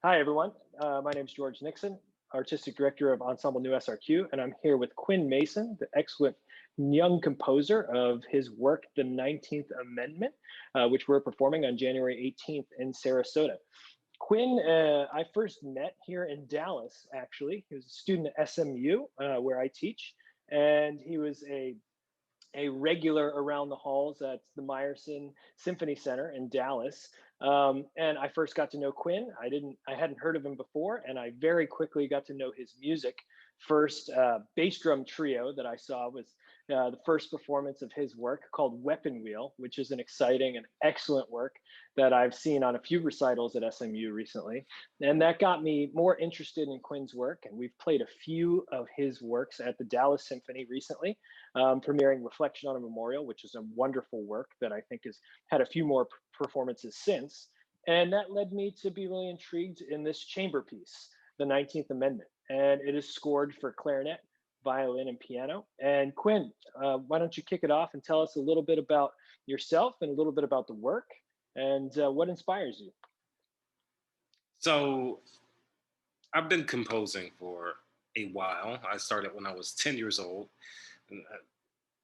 Hi, everyone. My name is George Nixon, Artistic Director of Ensemble New SRQ, and I'm here with Quinn Mason, the excellent young composer of his work, The 19th Amendment, which we're performing on January 18th in Sarasota. Quinn, I first met here in Dallas, actually. He was a student at SMU, where I teach, and he was a regular around the halls at the Meyerson Symphony Center in Dallas. And I first got to know Quinn. I hadn't heard of him before, and I very quickly got to know his music. First bass drum trio that I saw was the first performance of his work called Weapon Wheel, which is an exciting and excellent work that I've seen on a few recitals at SMU recently. And that got me more interested in Quinn's work. And we've played a few of his works at the Dallas Symphony recently, premiering Reflection on a Memorial, which is a wonderful work that I think has had a few more performances since. And that led me to be really intrigued in this chamber piece, the 19th Amendment. And it is scored for clarinet, violin, and piano. And Quinn, why don't you kick it off and tell us a little bit about yourself and a little bit about the work and what inspires you? So I've been composing for a while. I started when I was 10 years old,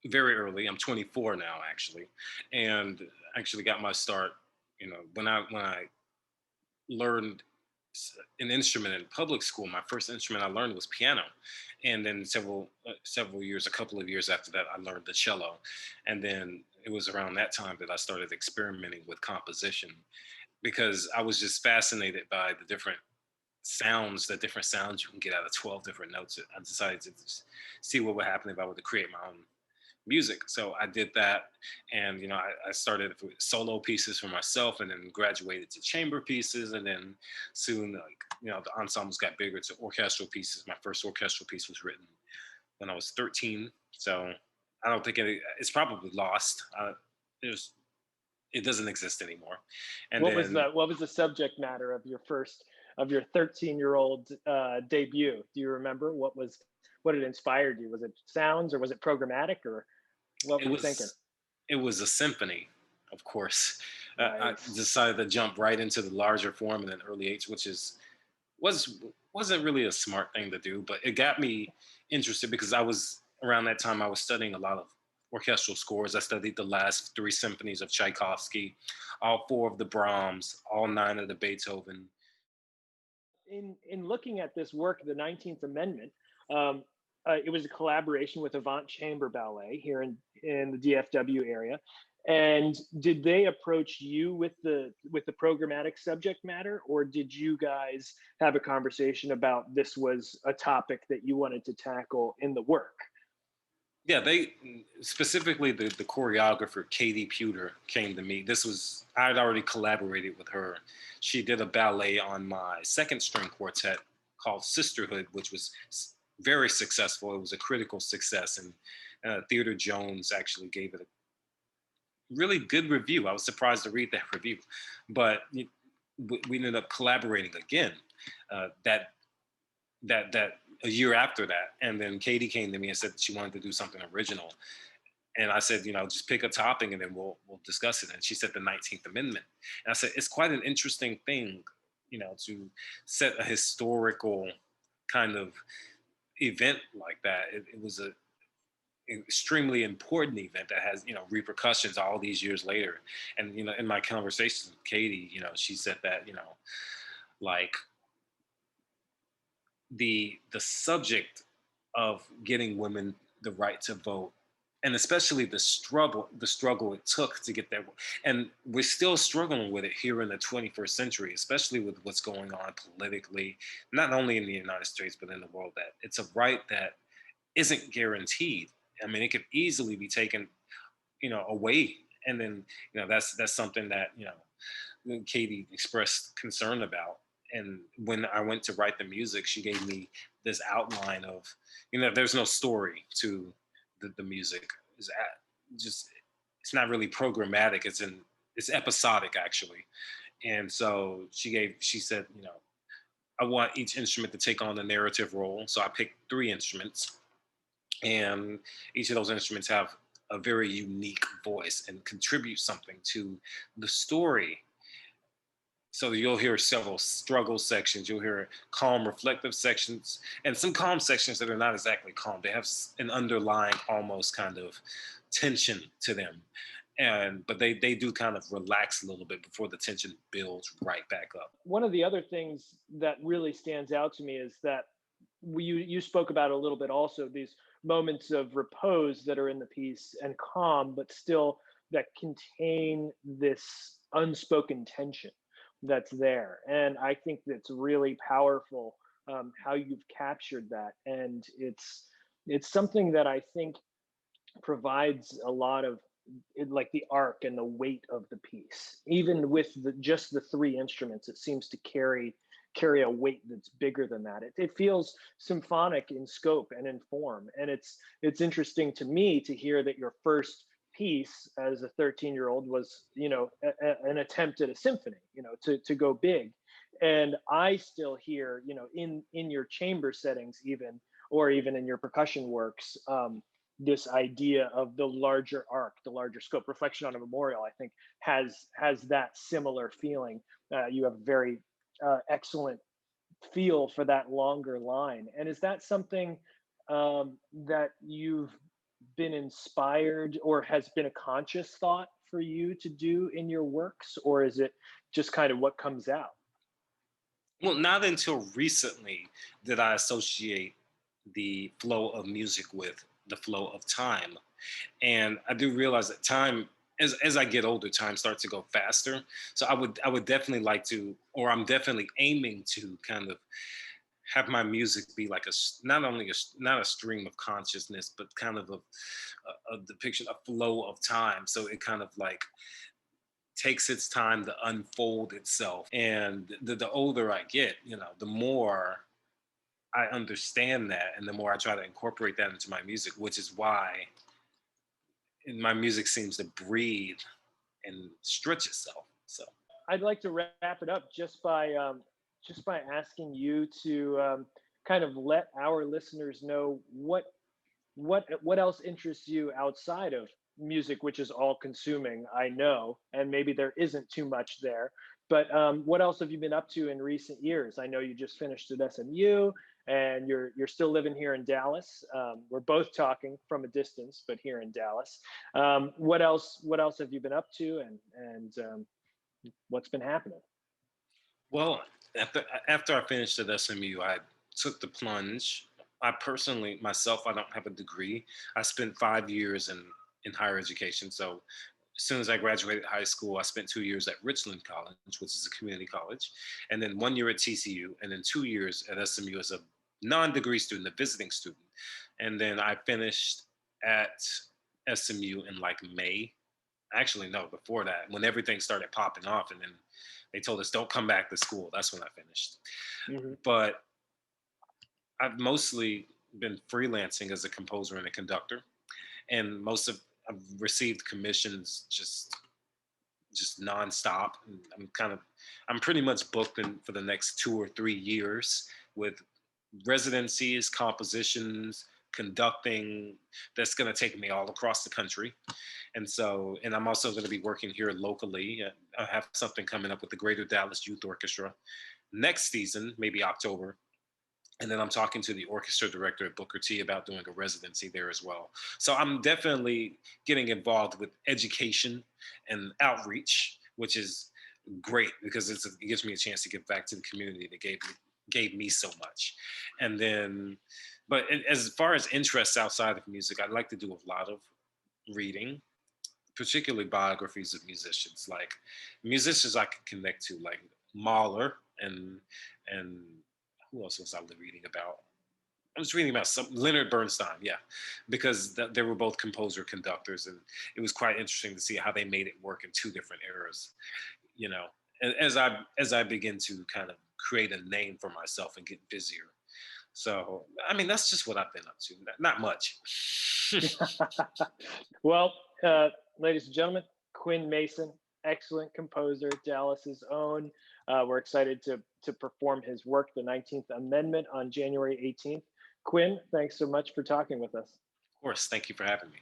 very early. I'm 24 now, actually, and actually got my start. When I learned an instrument in public school. My first instrument I learned was piano, and then several years, a couple of years after that, I learned the cello, and then it was around that time that I started experimenting with composition because I was just fascinated by the different sounds you can get out of 12 different notes. I decided to just see what would happen if I were to create my own music. So I did that, and I started with solo pieces for myself, and then graduated to chamber pieces, and then soon, the ensembles got bigger to orchestral pieces. My first orchestral piece was written when I was 13. So I don't think it's probably lost. There's it doesn't exist anymore. And then What was the subject matter of your 13-year-old debut? Do you remember what it inspired you? Was it sounds or was it programmatic or what it were you thinking? was it was a symphony, of course. I Nice. decided to jump right into the larger form in an early age, which wasn't really a smart thing to do, but it got me interested because I was around that time I was studying a lot of orchestral scores. I studied the last three symphonies of Tchaikovsky, all four of the Brahms, all nine of the Beethoven. In looking at this work, the 19th Amendment, it was a collaboration with Avant Chamber Ballet here in the DFW area. And did they approach you with the programmatic subject matter, or did you guys have a conversation about this was a topic that you wanted to tackle in the work? Yeah, they specifically the choreographer Katie Pewter came to me. This was I'd already collaborated with her. She did a ballet on my second string quartet called Sisterhood, which was very successful. It was a critical success, and Theater Jones actually gave it a really good review. I was surprised to read that review, but we ended up collaborating again. That that a year after that, and then Katie came to me and said she wanted to do something original, and I said, just pick a topic and then we'll discuss it. And she said the 19th Amendment, and I said it's quite an interesting thing, to set a historical kind of event like that. It was a extremely important event that has repercussions all these years later. And in my conversations with Katie, she said that like the subject of getting women the right to vote, and especially the struggle it took to get there, and we're still struggling with it here in the 21st century, especially with what's going on politically, not only in the United States but in the world, that it's a right that isn't guaranteed. I mean, it could easily be taken away, and then that's something that Katie expressed concern about. And when I went to write the music, she gave me this outline of, there's no story to the music. Just it's not really programmatic. It's episodic actually. And so she said, I want each instrument to take on a narrative role. So I picked three instruments, and each of those instruments have a very unique voice and contribute something to the story. So you'll hear several struggle sections, you'll hear calm, reflective sections, and some calm sections that are not exactly calm. They have an underlying almost kind of tension to them. And but they do kind of relax a little bit before the tension builds right back up. One of the other things that really stands out to me is that you spoke about a little bit also, these moments of repose that are in the piece and calm, but still that contain this unspoken tension that's there. And I think that's really powerful, how you've captured that. And it's something that I think provides a lot of like the arc and the weight of the piece. Even with just the three instruments, it seems to carry a weight that's bigger than that. It feels symphonic in scope and in form. And it's interesting to me to hear that your first piece as a 13-year-old was, an attempt at a symphony, to go big. And I still hear, in your chamber settings even, or even in your percussion works, this idea of the larger arc, the larger scope. Reflection on a Memorial, I think, has that similar feeling. You have very excellent feel for that longer line. And is that something that you've been inspired, or has been a conscious thought for you to do in your works, or is it just kind of what comes out? Well, not until recently did I associate the flow of music with the flow of time. And I do realize that time, as I get older, time starts to go faster. So I would definitely like to, or I'm definitely aiming to kind of have my music be like not only not a stream of consciousness, but kind of a depiction, a flow of time. So it kind of like takes its time to unfold itself. And the older I get, the more I understand that, and the more I try to incorporate that into my music, which is why my music seems to breathe and stretch itself. So, I'd like to wrap it up just by asking you to kind of let our listeners know what else interests you outside of music, which is all consuming, I know, and maybe there isn't too much there. But what else have you been up to in recent years? I know you just finished at SMU, and you're still living here in Dallas. We're both talking from a distance, but here in Dallas. What else have you been up to, and what's been happening? well, after I finished at SMU, I took the plunge. I personally, myself, I don't have a degree. I spent 5 years in higher education. So as soon as I graduated high school, I spent 2 years at Richland College, which is a community college, and then 1 year at TCU, and then 2 years at SMU as a non-degree student, a visiting student. And then I finished at SMU in like May. Actually, no, before that, when everything started popping off, and then they told us don't come back to school. That's when I finished. Hmm. But I've mostly been freelancing as a composer and a conductor, and most of I've received commissions just nonstop. And I'm pretty much booked for the next 2 or 3 years with residencies, compositions, conducting. That's going to take me all across the country. And I'm also going to be working here locally. I have something coming up with the Greater Dallas Youth Orchestra next season, maybe October. And then I'm talking to the orchestra director at Booker T about doing a residency there as well. So I'm definitely getting involved with education and outreach, which is great because it gives me a chance to give back to the community that gave me so much. And then, but as far as interests outside of music, I'd like to do a lot of reading, particularly biographies of musicians, like musicians I can connect to, like Mahler and who else was I reading about? I was reading about some Leonard Bernstein, yeah, because they were both composer conductors, and it was quite interesting to see how they made it work in two different eras. You know, as I begin to kind of create a name for myself and get busier. So I mean, that's just what I've been up to. Not much. Well, ladies and gentlemen, Quinn Mason, excellent composer, Dallas's own. We're excited to perform his work, the 19th Amendment, on January 18th. Quinn, thanks so much for talking with us. Of course, thank you for having me.